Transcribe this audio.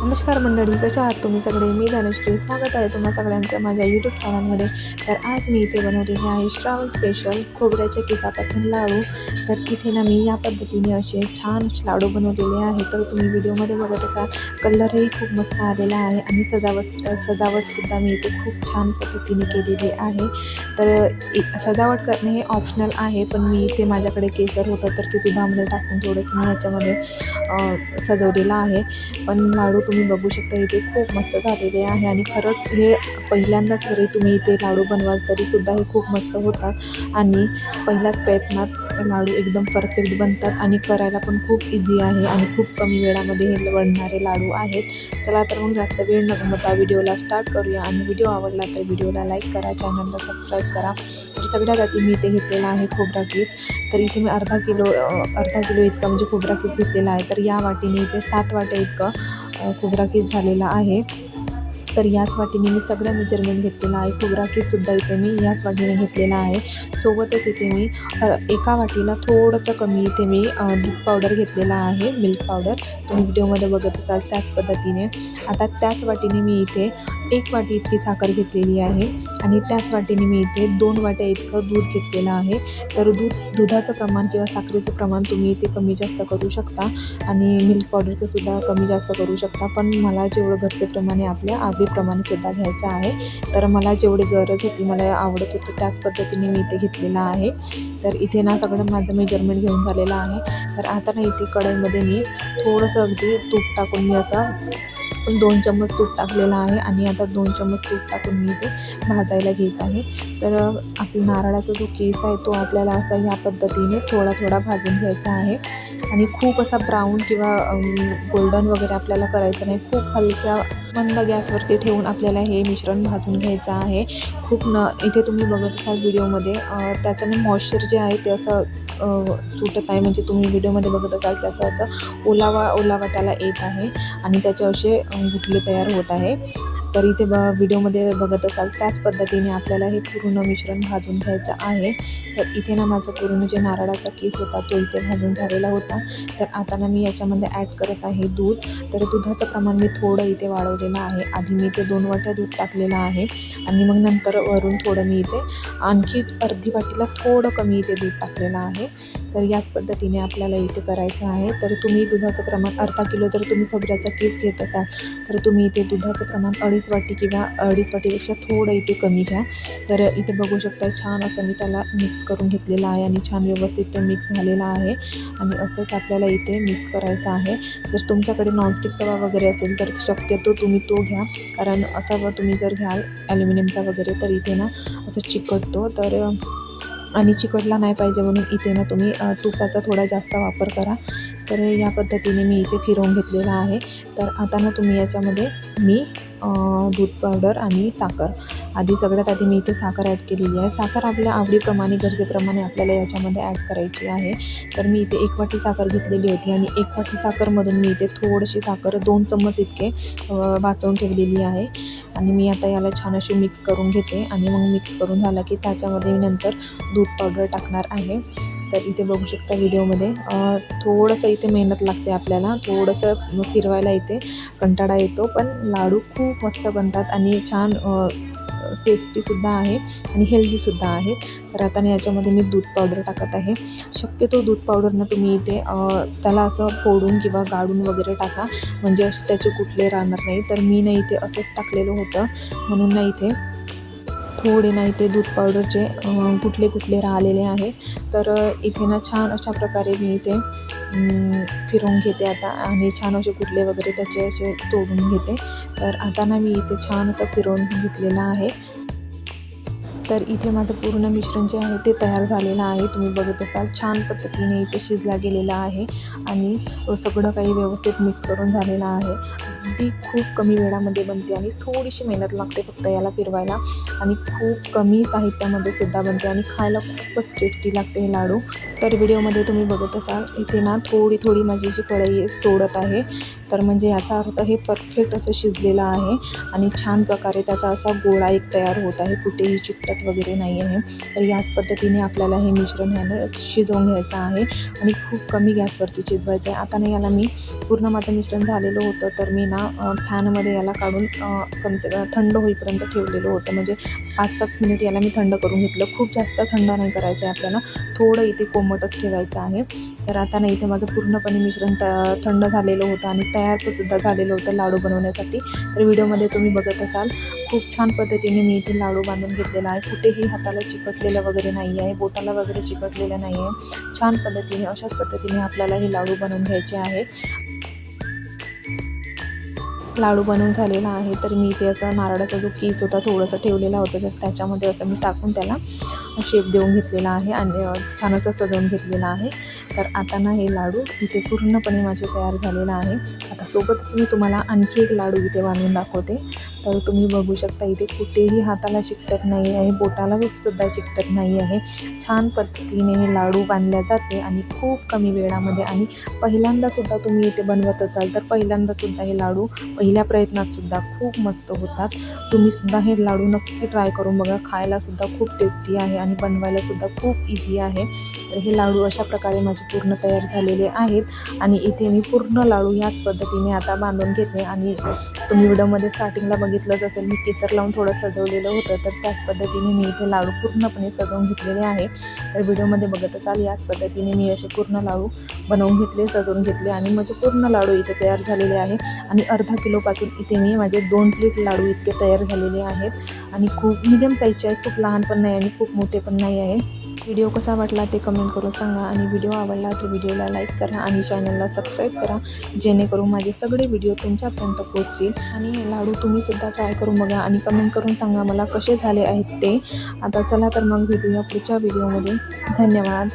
नमस्कार मंडळी, कशा आहात तुम्ही सगळे? मी धनश्री, स्वागत आहे तुम्हा सगळ्यांचं माझ्या यूट्यूब चॅनलमध्ये. तर आज मी इथे बनवलेले आहे श्रावण स्पेशल खोबऱ्याच्या किसापासून लाडू. तर इथे ना मी या पद्धतीने असे छान लाडू बनवलेले आहे. तर तुम्ही व्हिडिओमध्ये बघत असाल, कलरही खूप मस्त आलेला आहे आणि सजावटसुद्धा मी इथे खूप छान पद्धतीने केलेली आहे. तर सजावट करणे हे ऑप्शनल आहे, पण मी इथे माझ्याकडे केसर होतं तर ते दुधामध्ये टाकून थोडंसं मी याच्यामध्ये सजवलेलं आहे. पण लाडू तुम्ही बघू शकता इथे खूप मस्त झालेले आहे आणि खरंच हे पहिल्यांदाच जरी तुम्ही इथे लाडू बनवाल तरीसुद्धा हे खूप मस्त होतात आणि पहिल्याच प्रयत्नात लाडू एकदम परफेक्ट बनतात आणि करायला पण खूप इझी आहे आणि खूप कमी वेळामध्ये हे बनणारे लाडू आहेत. चला तर मग जास्त वेळ न घालवता व्हिडिओला स्टार्ट करूया आणि व्हिडिओ आवडला तर व्हिडिओला लाईक करा, चॅनलला सबस्क्राईब करा. तर सगळ्यात आधी मी इथे घेतलेला आहे खोबरा कीस. तर इथे मी अर्धा किलो इतका म्हणजे खोबरा कीस घेतलेला आहे. तर या वाटीने इथे 7 वाट्या इतकं खोबरा कीस झालेला आहे. तर याच वाटीने मी सगळं मेजरमेंट घेतलेलं आहे. खोबरा कीससुद्धा इथे मी याच वाटीने घेतलेला आहे. सोबतच इथे मी एका वाटीला थोडंसं कमी इथे मी दूध पावडर घेतलेला आहे, मिल्क पावडर. तुम्ही व्हिडिओमध्ये बघत असाल त्याच पद्धतीने. आता त्याच वाटीने मी इथे 1 वाटी इतकी साखर घेतलेली आहे आणि त्याच वाटीने मी इथे 2 वाट्या इतकं दूध घेतलेलं आहे. तर दुधाचं प्रमाण किंवा साखरेचं प्रमाण तुम्ही इथे कमी जास्त करू शकता आणि मिल्क पावडरचं सुद्धा कमी जास्त करू शकता. पण मला जेवढं घरचे प्रमाणे आपल्या आवडीप्रमाणे सुद्धा घ्यायचं आहे. तर मला जेवढी गरज होती, मला आवडत होतं त्याच पद्धतीने मी इथे घेतलेलं आहे. तर इथे ना सगळं माझं मेजरमेंट घेऊन झालेलं आहे. तर आता ना इथे कढईमध्ये मी थोडंसं अगदी तूप टाकून मी असं 2 चम्मच तूप टाकलेलं आहे आणि आता 2 चम्मच तूप टाकून मी इथे भाजायला घेत आहे. तर आपला नारळाचा जो केस आहे तो आपल्याला असा ह्या पद्धतीने थोडा भाजून घ्यायचा आहे आणि खूप असा ब्राऊन किंवा गोल्डन वगैरे आपल्याला करायचं नाही. खूप हलक्या मंद गॅसवरती ठेवून आपल्याला हे मिश्रण भाजून घ्यायचं आहे. इथे तुम्ही बघत असाल व्हिडिओमध्ये त्याचं मॉइश्चर जे आहे ते असं सुटत आहे, म्हणजे तुम्ही व्हिडिओमध्ये बघत असाल त्याचं असं ओलावा त्याला येत आहे आणि त्याचे असे गुठले तयार होत आहे. तर इथे व्हिडिओमध्ये बघत असाल त्याच पद्धतीने आपल्याला हे पूर्ण मिश्रण भाजून घ्यायचं आहे. तर इथे ना माझं पूर्ण जे नारळाचा कीस होता तो इथे भाजून झालेला होता. तर आता ना मी याच्यामध्ये ॲड करत आहे दूध. तर दुधाचं प्रमाण मी थोडं इथे वाढवलेलं आहे. आधी मी इथे 2 वाट्या दूध टाकलेलं आहे आणि मग नंतर वरून थोडं मी इथे आणखी अर्धी वाटीला थोडं कमी इथे दूध टाकलेलं आहे. तर याच पद्धतीने आपल्याला इथे करायचं आहे. तर तुम्ही दुधाचं प्रमाण अर्धा किलो जर तुम्ही खोबऱ्याचा कीस घेत असाल तर तुम्ही इथे दुधाचं प्रमाण 2.5 वाटी किंवा 2.5 वाटीपेक्षा थोडं इथे कमी घ्या. तर इथे बघू शकता छान असं मी त्याला मिक्स करून घेतलेलं आहे आणि छान व्यवस्थित ते मिक्स झालेलं आहे आणि असंच आपल्याला इथे मिक्स करायचं आहे. जर तुमच्याकडे नॉनस्टिक तवा वगैरे असेल तर शक्यतो तुम्ही तो घ्या, कारण असा तुम्ही जर घ्याल ॲल्युमिनियमचा वगैरे तर इथे ना असं चिकटतो. तर आणि चिकटला नाही पाहिजे म्हणून इथे ना तुम्ही तुपाचा थोडा जास्त वापर करा. तर या पद्धतीने मी इथे फिरवून घेतलेलं आहे. तर आता ना तुम्ही याच्यामध्ये मी दूध पावडर आणि साखर, सगळ्यात आधी मी इथे साखर ॲड केलेली आहे. साखर आपल्या आवडीप्रमाणे गरजेप्रमाणे आपल्याला याच्यामध्ये ॲड करायची आहे. तर मी इथे 1 वाटी साखर घेतलेली होती आणि 1 वाटी साखरमधून मी इथे थोडीशी साखर 2 चम्मच इतके वाचवून ठेवलेली आहे आणि मी आता याला छान अशी मिक्स करून घेते आणि मग मिक्स करून झालं की त्याच्यामध्ये मी नंतर दूध पावडर टाकणार आहे. तर इथे बघू शकता व्हिडिओमध्ये थोडंसं इथे मेहनत लागते आपल्याला, थोडंसं फिरवायला इथे कंटाळा येतो, पण लाडू खूप मस्त बनतात आणि छान टेस्टीसुद्धा आहे आणि हेल्दीसुद्धा आहे. तर आता याच्यामध्ये मी दूध पावडर टाकत आहे. शक्यतो दूध पावडरनं तुम्ही इथे त्याला असं फोडून किंवा गाळून वगैरे टाका, म्हणजे असे त्याचे कुठले राहणार नाही. तर मी ना इथे असंच टाकलेलं होतं म्हणून ना इथे थोडे ना इथे दूध पावडरचे कुठले राहिलेले आहे. तर इथे ना छान अशा प्रकारे मी इथे फिरवून घेते आता आणि छान असे कुठले वगैरे त्याचे असे तोडून घेते. तर आता ना मी इथे छान असं फिरवून घेतलेलं आहे. तर इथे माझं पूर्ण मिश्रण जे आहे ते तयार झालेलं आहे. तुम्ही बघत असाल छान पद्धतीने इथे शिजला गेलेला आहे आणि सगळं काही व्यवस्थित मिक्स करून झालेलं आहे. अगदी खूप कमी वेळामध्ये बनते आणि थोडीशी मेहनत लागते फक्त याला फिरवायला आणि खूप कमी साहित्यामध्ये सुद्धा बनते आणि खायला खूपच टेस्टी लागते हे लाडू. तर व्हिडिओमध्ये तुम्ही बघत असाल इथे ना थोडी माझी जी कढई सोडत आहे, तर म्हणजे याचा अर्थ हे परफेक्ट असं शिजलेलं आहे आणि छान प्रकारे त्याचा असा गोळा एक तयार होत आहे, कुठेही चिकटत वगैरे नाही आहे। तर याच पद्धतीने आपल्याला हे मिश्रण यानं शिजवून घ्यायचं आहे आणि खूप कमी गॅसवरती शिजवायचं आहे। आता ना याला मी पूर्ण माझं मिश्रण झालेलं होतं, तर मी ना फॅनमध्ये याला काढून कम से कम थंड होईपर्यंत ठेवलेलं होतं, म्हणजे 5-7 मिनिट याला मी थंड करून घेतलं। खूप जास्त थंड नाही करायचं आहे आपल्याला, थोडं इथे कोमटच ठेवायचं आहे। तर आता ना इथे माझं पूर्णपणे मिश्रण थंड झालेलं होतं आणि तयार सुद्धा झालेलं होतं लाडू बनवण्यासाठी। तर व्हिडिओमध्ये तुम्ही बघत असाल खूप छान पद्धतीने मी इथे लाडू बांधून घेतलेला आहे, कुठेही हाताला चिकटलेलं वगैरे नाही आहे, बोटाला वगैरे चिकटलेलं नाही आहे। छान पद्धतीने अशाच पद्धतीने आपल्याला हे लाडू बनवून घ्यायचे आहेत। लाडू बनवून झालेला आहे, तर मी इथे असं नारळाचा जो कीस होता थोडासा ठेवलेला होता, तर त्याच्यामध्ये असं मी टाकून त्याला शेप देऊन घेतलेला आहे आणि छान असं सजवून घेतलेला आहे। तर आता ना हे लाडू इथे पूर्णपणे माझे तयार झालेला आहे। आता सोबतच मी तुम्हाला आणखी एक लाडू इथे बांधून दाखवते। तर तुम्ही बघू शकता इथे कुठेही हाताला चिकटत नाही आहे, बोटाला सुद्धा चिकटत नाही आहे। छान पद्धतीने हे लाडू बांधल्या जाते आणि खूप कमी वेळामध्ये, आणि पहिल्यांदासुद्धा तुम्ही इथे बनवत असाल तर पहिल्यांदासुद्धा हे लाडू पहिल्या प्रयत्नातसुद्धा खूप मस्त होतात। तुम्हीसुद्धा हे लाडू नक्की ट्राय करून बघा, खायलासुद्धा खूप टेस्टी आहे आणि बनवायलासुद्धा खूप इझी आहे। तर हे लाडू अशा प्रकारे माझे पूर्ण तयार झालेले आहेत आणि इथे मी पूर्ण लाडू याच पद्धतीने आता बांधून घेतले। आणि तुम्ही व्हिडिओमध्ये स्टार्टिंगला बघितलंच असेल मी केसर लावून थोडं सजवलेलं होतं, तर त्याच पद्धतीने मी इथे लाडू पूर्णपणे सजवून घेतलेले आहे। तर व्हिडिओमध्ये बघत असाल याच पद्धतीने मी असे पूर्ण लाडू बनवून घेतले, सजवून घेतले आणि माझे पूर्ण लाडू इथे तयार झालेले आहे। आणि अर्धा किलोपासून इथे मी माझे 2 प्लेट लाडू इतके तयार झालेले आहेत आणि खूप मीडियम साईजचे आहेत, खूप लहान पण नाही आणि खूप मोठे पण नाही आहे। व्हिडिओ कसा वाटला ते कमेंट करून सांगा आणि व्हिडिओ आवडला तर व्हिडिओला लाईक करा आणि चॅनलला सबस्क्राईब करा, जेणेकरून माझे सगळे व्हिडिओ तुमच्यापर्यंत पोहोचतील। आणि हे लाडू तुम्हीसुद्धा ट्राय करून बघा आणि कमेंट करून सांगा मला कसे झाले आहेत ते। आता चला तर मग भेटूया पुढच्या व्हिडिओमध्ये। धन्यवाद।